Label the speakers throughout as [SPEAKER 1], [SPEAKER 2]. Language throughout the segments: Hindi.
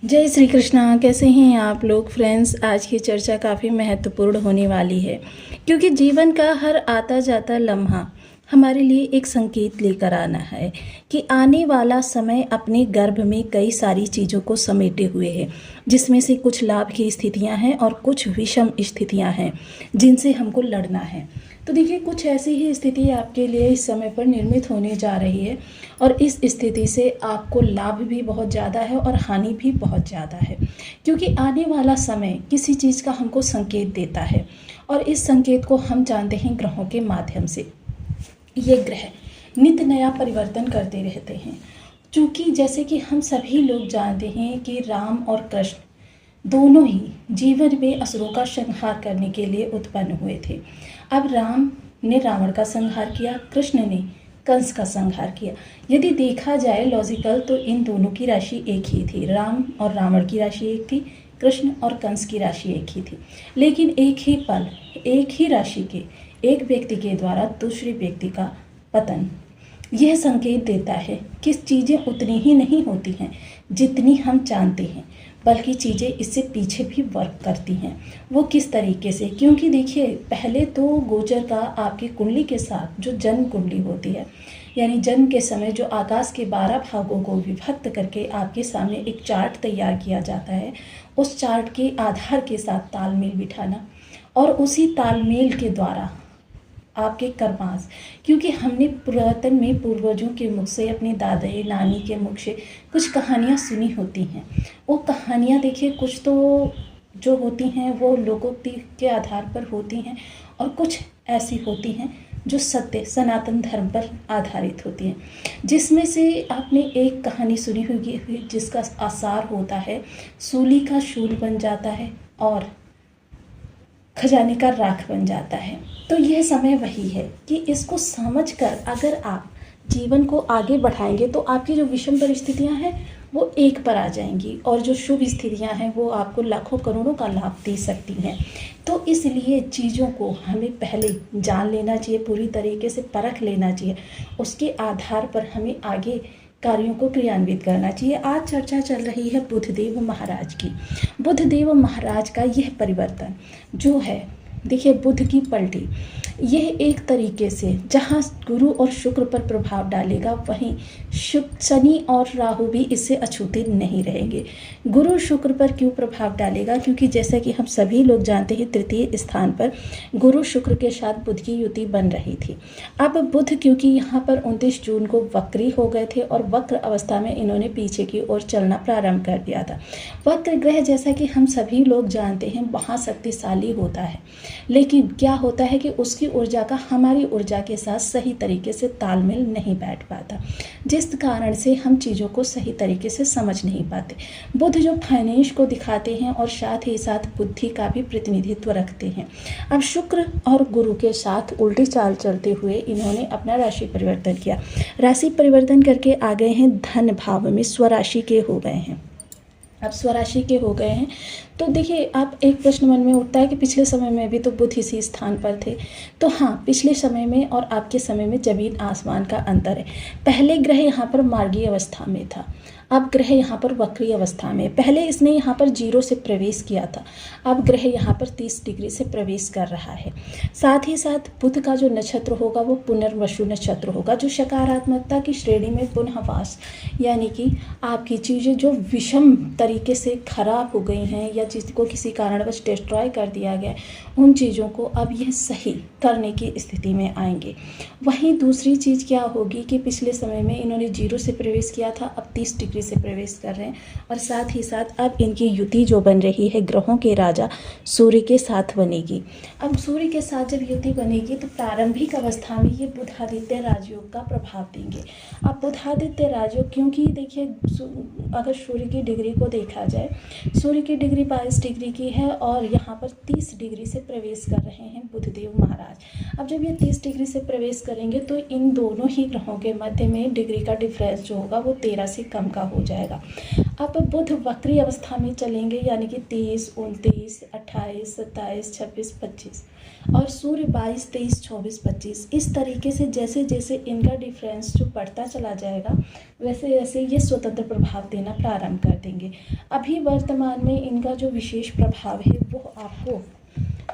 [SPEAKER 1] जय श्री कृष्णा। कैसे हैं आप लोग फ्रेंड्स। आज की चर्चा काफ़ी महत्वपूर्ण होने वाली है क्योंकि जीवन का हर आता जाता लम्हा हमारे लिए एक संकेत लेकर आना है कि आने वाला समय अपने गर्भ में कई सारी चीज़ों को समेटे हुए है, जिसमें से कुछ लाभ की स्थितियां हैं और कुछ विषम स्थितियां हैं जिनसे हमको लड़ना है। तो देखिए, कुछ ऐसी ही स्थिति आपके लिए इस समय पर निर्मित होने जा रही है और इस स्थिति से आपको लाभ भी बहुत ज़्यादा है और हानि भी बहुत ज़्यादा है, क्योंकि आने वाला समय किसी चीज़ का हमको संकेत देता है और इस संकेत को हम जानते हैं ग्रहों के माध्यम से। ये ग्रह नित्य नया परिवर्तन करते रहते हैं, चूँकि जैसे कि हम सभी लोग जानते हैं कि राम और कृष्ण दोनों ही जीवन में असुरों का संहार करने के लिए उत्पन्न हुए थे। अब राम ने रावण का संहार किया, कृष्ण ने कंस का संहार किया। यदि देखा जाए लॉजिकल तो इन दोनों की राशि एक ही थी। राम और रावण की राशि एक थी, कृष्ण और कंस की राशि एक ही थी। लेकिन एक ही पल, एक ही राशि के एक व्यक्ति के द्वारा दूसरे व्यक्ति का पतन यह संकेत देता है कि चीज़ें उतनी ही नहीं होती हैं जितनी हम जानते हैं, बल्कि चीज़ें इससे पीछे भी वर्क करती हैं। वो किस तरीके से? क्योंकि देखिए, पहले तो गोचर का आपकी कुंडली के साथ जो जन्म कुंडली होती है, यानी जन्म के समय जो आकाश के 12 भागों को विभक्त करके आपके सामने एक चार्ट तैयार किया जाता है, उस चार्ट के आधार के साथ तालमेल बिठाना और उसी तालमेल के द्वारा आपके कर्मांश, क्योंकि हमने पुरातन में पूर्वजों के मुख से, अपने दादाई नानी के मुख से कुछ कहानियाँ सुनी होती हैं। वो कहानियाँ देखिए, कुछ तो जो होती हैं वो लोकोक्ति के आधार पर होती हैं और कुछ ऐसी होती हैं जो सत्य सनातन धर्म पर आधारित होती हैं। जिसमें से आपने एक कहानी सुनी होगी जिसका आसार होता है सूली का शूल बन जाता है और खजाने का राख बन जाता है। तो यह समय वही है कि इसको समझकर अगर आप जीवन को आगे बढ़ाएंगे तो आपकी जो विषम परिस्थितियां हैं वो एक पर आ जाएंगी और जो शुभ स्थितियां हैं वो आपको लाखों करोड़ों का लाभ दे सकती हैं। तो इसलिए चीज़ों को हमें पहले जान लेना चाहिए, पूरी तरीके से परख लेना चाहिए, उसके आधार पर हमें आगे कार्यों को क्रियान्वित करना चाहिए। आज चर्चा चल रही है बुधदेव महाराज की। बुधदेव महाराज का यह परिवर्तन जो है, देखिए बुध की पलटी, यह एक तरीके से जहाँ गुरु और शुक्र पर प्रभाव डालेगा वहीं शनि और राहु भी इससे अछूते नहीं रहेंगे। गुरु शुक्र पर क्यों प्रभाव डालेगा? क्योंकि जैसा कि हम सभी लोग जानते हैं तृतीय स्थान पर गुरु शुक्र के साथ बुध की युति बन रही थी। अब बुध क्योंकि यहाँ पर 29 जून को वक्री हो गए थे और वक्र अवस्था में इन्होंने पीछे की ओर चलना प्रारंभ कर दिया था। वक्र ग्रह जैसा कि हम सभी लोग जानते हैं महाशक्तिशाली होता है, लेकिन क्या होता है कि उसकी ऊर्जा का हमारी ऊर्जा के साथ सही तरीके से तालमेल नहीं बैठ पाता, जिस कारण से हम चीज़ों को सही तरीके से समझ नहीं पाते। बुध जो फाइनेंस को दिखाते हैं और साथ ही साथ बुद्धि का भी प्रतिनिधित्व रखते हैं। अब शुक्र और गुरु के साथ उल्टी चाल चलते हुए इन्होंने अपना राशि परिवर्तन किया। राशि परिवर्तन करके आ गए हैं धन भाव में, स्वराशि के हो गए हैं। अब स्वराशि के हो गए हैं तो देखिए, आप एक प्रश्न मन में उठता है कि पिछले समय में भी तो बुध इसी स्थान पर थे। तो हाँ, पिछले समय में और आपके समय में जमीन आसमान का अंतर है। पहले ग्रह यहाँ पर मार्गीय अवस्था में था, अब ग्रह यहाँ पर वक्री अवस्था में। पहले इसने यहाँ पर 0 से प्रवेश किया था, अब ग्रह यहाँ पर 30 डिग्री से प्रवेश कर रहा है। साथ ही साथ बुध का जो नक्षत्र होगा वो पुनर्वसु नक्षत्र होगा, जो सकारात्मकता की श्रेणी में पुनःवास, यानी कि आपकी चीज़ें जो विषम तरीके से खराब हो गई हैं या जिसको किसी कारणवश डिस्ट्रॉय कर दिया गया, उन चीज़ों को अब यह सही करने की स्थिति में आएंगे। वहीं दूसरी चीज़ क्या होगी कि पिछले समय में इन्होंने 0 से प्रवेश किया था, अब 30 डिग्री से प्रवेश कर रहे हैं और साथ ही साथ अब इनकी युति जो बन रही है ग्रहों के राजा सूर्य के साथ बनेगी। अब सूर्य के साथ जब युति बनेगी तो प्रारंभिक अवस्था में ये बुधादित्य राजयोग का प्रभाव देंगे। अब बुधादित्य राजयोग, क्योंकि देखिए अगर सूर्य की डिग्री को देखा जाए, सूर्य की डिग्री 22 डिग्री की है और यहाँ पर 30 डिग्री से प्रवेश कर रहे हैं बुधदेव महाराज। अब जब ये 30 डिग्री से प्रवेश करेंगे तो इन दोनों ही ग्रहों के मध्य में डिग्री का डिफरेंस जो होगा वो 13 से कम का हो जाएगा। अब बुध वक्री अवस्था में चलेंगे, यानी कि 30, 29, 28, 27, 26, 25 और सूर्य 22, 23, 24, 25। इस तरीके से जैसे जैसे इनका डिफरेंस जो बढ़ता चला जाएगा वैसे वैसे ये स्वतंत्र प्रभाव देना प्रारंभ कर देंगे। अभी वर्तमान में इनका जो विशेष प्रभाव है वो आपको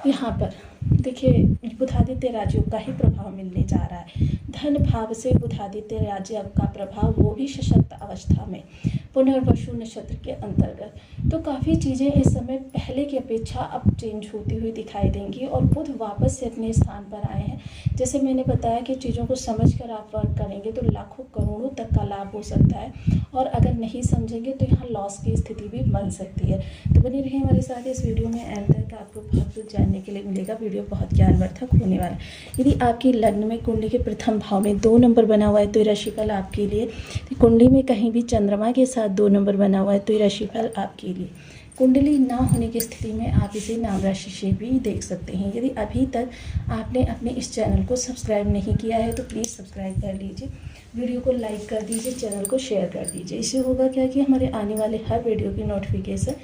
[SPEAKER 1] यहाँ पर देखिए बुधादित्य राजयोग का ही प्रभाव मिलने जा रहा है। धन भाव से बुधादित्य राजयोग का प्रभाव, वो भी सशक्त अवस्था में पुनर्वसु नक्षत्र के अंतर्गत। तो काफ़ी चीज़ें इस समय पहले की अपेक्षा अब चेंज होती हुई दिखाई देंगी और बुध वापस से अपने स्थान पर आए हैं। जैसे मैंने बताया कि चीज़ों को समझकर आप वर्क करेंगे तो लाखों करोड़ों तक का लाभ हो सकता है, और अगर नहीं समझेंगे तो यहाँ लॉस की स्थिति भी बन सकती है। तो बने रहिए हमारे साथ इस वीडियो में, एंड तक आपको बहुत कुछ जानने के लिए मिलेगा। वीडियो बहुत ज्ञानवर्धक होने वाला है। यदि आपकी लग्न में कुंडली के प्रथम भाव में 2 नंबर बना हुआ है तो ये राशिफल आपके लिए। कुंडली में कहीं भी चंद्रमा के साथ 2 नंबर बना हुआ है तो ये राशिफल आपके लिए। कुंडली ना होने की स्थिति में आप इसे नाम राशि से भी देख सकते हैं। यदि अभी तक आपने अपने इस चैनल को सब्सक्राइब नहीं किया है तो प्लीज़ सब्सक्राइब कर लीजिए, वीडियो को लाइक कर दीजिए, चैनल को शेयर कर दीजिए। इससे होगा क्या कि हमारे आने वाले हर वीडियो की नोटिफिकेशन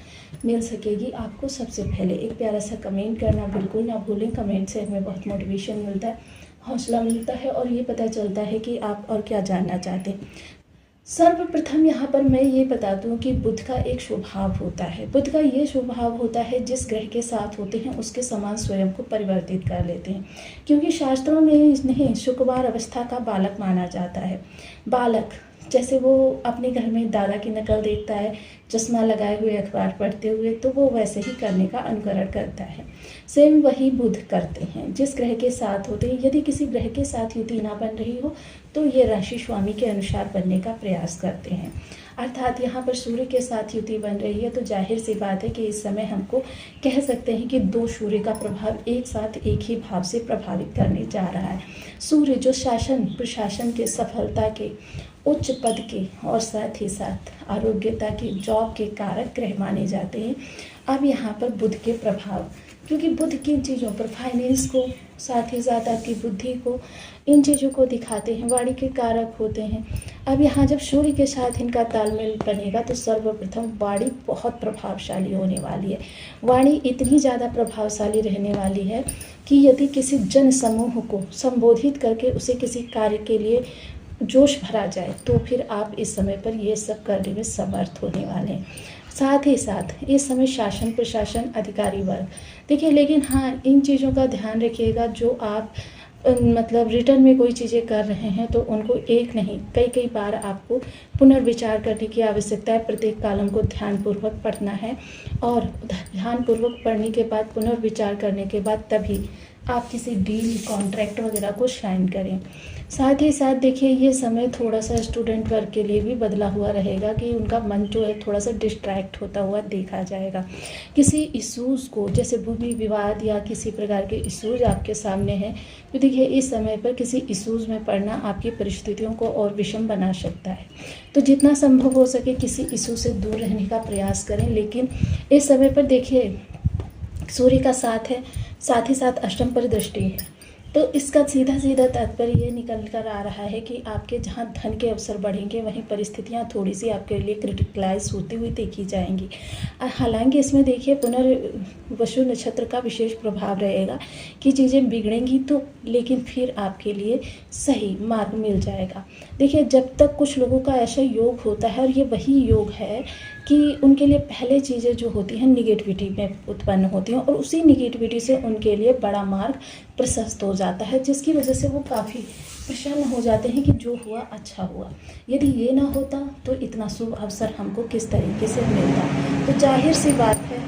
[SPEAKER 1] मिल सकेगी आपको सबसे पहले। एक प्यारा सा कमेंट करना बिल्कुल ना भूलें। कमेंट से हमें बहुत मोटिवेशन मिलता है, हौसला मिलता है और ये पता चलता है कि आप और क्या जानना चाहते हैं। सर्वप्रथम यहाँ पर मैं ये बता दूँ कि बुध का एक स्वभाव होता है। बुध का ये स्वभाव होता है जिस ग्रह के साथ होते हैं उसके समान स्वयं को परिवर्तित कर लेते हैं, क्योंकि शास्त्रों में इन्हें शुक्रवार अवस्था का बालक माना जाता है। बालक जैसे वो अपने घर में दादा की नकल देखता है, चश्मा लगाए हुए अखबार पढ़ते हुए, तो वो वैसे ही करने का अनुकरण करता है। सेम वही बुध करते हैं जिस ग्रह के साथ होते हैं। यदि किसी ग्रह के साथ युति ना बन रही हो तो ये राशि स्वामी के अनुसार बनने का प्रयास करते हैं। अर्थात यहाँ पर सूर्य के साथ युति बन रही है तो जाहिर सी बात है कि इस समय हमको कह सकते हैं कि 2 सूर्य का प्रभाव एक साथ एक ही भाव से प्रभावित करने जा रहा है। सूर्य जो शासन प्रशासन के, सफलता के, उच्च पद के और साथ ही साथ आरोग्यता के, जॉब के कारक ग्रह माने जाते हैं। अब यहाँ पर बुध के प्रभाव, क्योंकि बुध किन चीज़ों पर, फाइनेंस को, साथ ही साथ आपकी बुद्धि को, इन चीज़ों को दिखाते हैं, वाणी के कारक होते हैं। अब यहाँ जब सूर्य के साथ इनका तालमेल बनेगा तो सर्वप्रथम वाणी बहुत प्रभावशाली होने वाली है। वाणी इतनी ज़्यादा प्रभावशाली रहने वाली है कि यदि किसी जन समूह को संबोधित करके उसे किसी कार्य के लिए जोश भरा जाए तो फिर आप इस समय पर ये सब करने में समर्थ होने वाले हैं। साथ ही साथ इस समय शासन प्रशासन अधिकारी वर्ग देखिए, लेकिन हाँ इन चीज़ों का ध्यान रखिएगा, जो आप मतलब रिटर्न में कोई चीज़ें कर रहे हैं तो उनको एक नहीं कई बार आपको पुनर्विचार करने की आवश्यकता है। प्रत्येक कालम को ध्यानपूर्वक पढ़ना है और ध्यानपूर्वक पढ़ने के बाद पुनर्विचार करने के बाद तभी आप किसी डील, कॉन्ट्रैक्ट वगैरह को साइन करें। साथ ही साथ देखिए ये समय थोड़ा सा स्टूडेंट वर्ग के लिए भी बदला हुआ रहेगा कि उनका मन जो है थोड़ा सा डिस्ट्रैक्ट होता हुआ देखा जाएगा। किसी इश्यूज़ को, जैसे भूमि विवाद या किसी प्रकार के इश्यूज आपके सामने हैं, तो देखिए इस समय पर किसी इश्यूज़ में पड़ना आपकी परिस्थितियों को और विषम बना सकता है। तो जितना संभव हो सके किसी इशू से दूर रहने का प्रयास करें। लेकिन इस समय पर देखिए सूर्य का साथ है, साथ ही साथ अष्टम पर दृष्टि है, तो इसका सीधा तात्पर्य ये निकल कर आ रहा है कि आपके जहाँ धन के अवसर बढ़ेंगे वहीं परिस्थितियाँ थोड़ी सी आपके लिए क्रिटिकलाइज होती हुई देखी जाएंगी। हालांकि इसमें देखिए पुनर्वसु नक्षत्र का विशेष प्रभाव रहेगा कि चीज़ें बिगड़ेंगी तो, लेकिन फिर आपके लिए सही मार्ग मिल जाएगा। देखिए जब तक कुछ लोगों का ऐसा योग होता है, और ये वही योग है कि उनके लिए पहले चीज़ें जो होती हैं निगेटिविटी में उत्पन्न होती हैं और उसी निगेटिविटी से उनके लिए बड़ा मार्ग प्रशस्त हो जाता है, जिसकी वजह से वो काफ़ी प्रसन्न हो जाते हैं कि जो हुआ अच्छा हुआ। यदि ये ना होता तो इतना शुभ अवसर हमको किस तरीके से मिलता। तो जाहिर सी बात है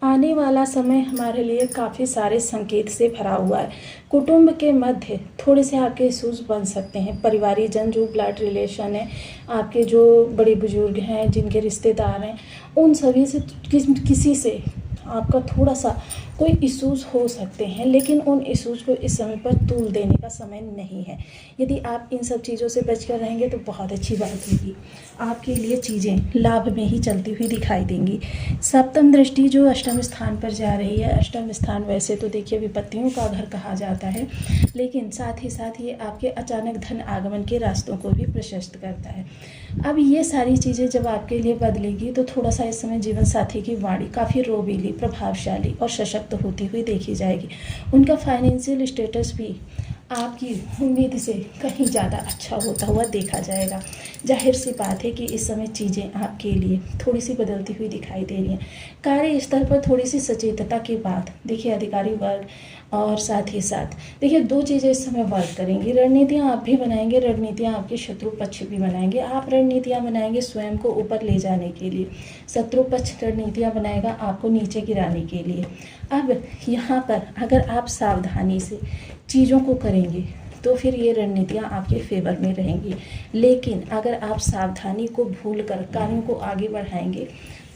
[SPEAKER 1] आने वाला समय हमारे लिए काफ़ी सारे संकेत से भरा हुआ है। कुटुंब के मध्य थोड़े से आपके इश्यूज बन सकते हैं। परिवारीय जन, जो ब्लड रिलेशन है, आपके जो बड़े बुजुर्ग हैं, जिनके रिश्तेदार हैं, उन सभी से किसी से आपका थोड़ा सा कोई इश्यूज़ हो सकते हैं, लेकिन उन इश्यूज़ को इस समय पर तूल देने का समय नहीं है। यदि आप इन सब चीज़ों से बचकर रहेंगे तो बहुत अच्छी बात होगी। आपके लिए चीज़ें लाभ में ही चलती हुई दिखाई देंगी। सप्तम दृष्टि जो अष्टम स्थान पर जा रही है, अष्टम स्थान वैसे तो देखिए विपत्तियों का घर कहा जाता है, लेकिन साथ ही साथ ये आपके अचानक धन आगमन के रास्तों को भी प्रशस्त करता है। अब ये सारी चीज़ें जब आपके लिए बदलेगी तो थोड़ा सा इस समय जीवन साथी की वाणी काफ़ी रोबीली, प्रभावशाली और सशक्त होती हुई देखी जाएगी। उनका फाइनेंशियल स्टेटस भी आपकी उम्मीद से कहीं ज़्यादा अच्छा होता हुआ देखा जाएगा। जाहिर सी बात है कि इस समय चीज़ें आपके लिए थोड़ी सी बदलती हुई दिखाई दे रही हैं। कार्यस्थल पर थोड़ी सी सचेतता के बाद देखिए अधिकारी वर्ग और साथ ही साथ देखिए दो चीज़ें इस समय वर्क करेंगी। रणनीतियाँ आप भी बनाएंगे, रणनीतियाँ आपके शत्रु पक्ष भी बनाएंगे। आप रणनीतियाँ बनाएंगे स्वयं को ऊपर ले जाने के लिए, शत्रु पक्ष रणनीतियाँ बनाएगा आपको नीचे गिराने के लिए। अब यहाँ पर अगर आप सावधानी से चीज़ों को करेंगे तो फिर ये रणनीतियाँ आपके फेवर में रहेंगी, लेकिन अगर आप सावधानी को भूलकर कार्यों को आगे बढ़ाएंगे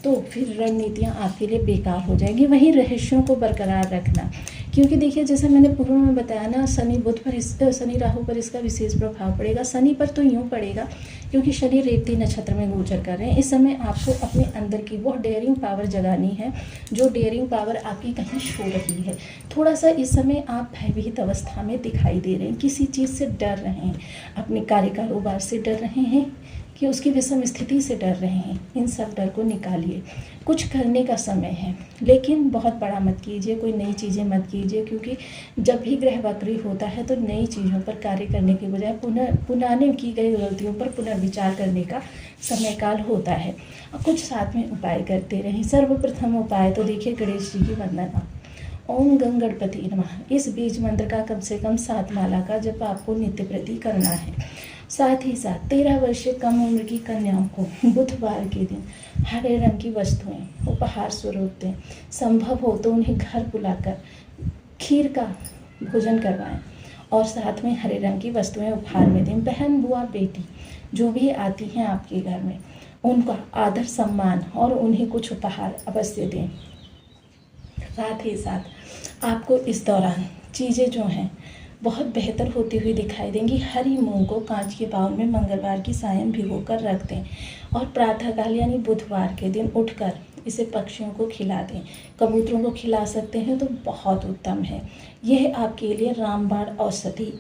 [SPEAKER 1] तो फिर रणनीतियाँ आपके लिए बेकार हो जाएंगी। वहीं रहस्यों को बरकरार रखना, क्योंकि देखिए जैसे मैंने पूर्व में बताया ना, शनि बुध पर शनि राहु पर इसका विशेष प्रभाव पड़ेगा। शनि पर तो यूँ पड़ेगा क्योंकि शनि रेवती नक्षत्र में गोचर कर रहे हैं। इस समय आपको अपने अंदर की वो डेयरिंग पावर जगानी है, जो डेयरिंग पावर आपकी कहीं छो रही है। थोड़ा सा इस समय आप भयभीत अवस्था में दिखाई दे रहे हैं, किसी चीज़ से डर रहे हैं, अपने कार्य कारोबार से डर रहे हैं कि उसकी विषम स्थिति से डर रहे हैं। इन सब डर को निकालिए, कुछ करने का समय है, लेकिन बहुत बड़ा मत कीजिए, कोई नई चीज़ें मत कीजिए, क्योंकि जब भी ग्रह वक्री होता है तो नई चीज़ों पर कार्य करने के बजाय पुराने की गई गलतियों पर पुनर्विचार करने का समय काल होता है। कुछ साथ में उपाय करते रहें। सर्वप्रथम उपाय तो देखिए गणेश जी की वंदना, ओम गंग गणपति नमः। इस बीज मंत्र का कम से कम 7 माला का जप आपको नित्य प्रति करना है। साथ ही साथ 13 वर्ष से कम उम्र की कन्याओं को बुधवार के दिन हरे रंग की वस्तुएं उपहार स्वरूप दें। संभव हो तो उन्हें घर बुलाकर खीर का भोजन करवाएं और साथ में हरे रंग की वस्तुएं उपहार में दें। बहन, बुआ, बेटी जो भी आती हैं आपके घर में, उनका आदर सम्मान और उन्हें कुछ उपहार अवश्य दें। साथ ही साथ आपको इस दौरान चीज़ें जो हैं बहुत बेहतर होती हुई दिखाई देंगी। हरी मूंग को कांच के बाउल में मंगलवार की सायं भिगोकर रख दें और प्रातःकाल यानी बुधवार के दिन उठकर इसे पक्षियों को खिला दें। कबूतरों को खिला सकते हैं तो बहुत उत्तम है। यह आपके लिए रामबाण औषधि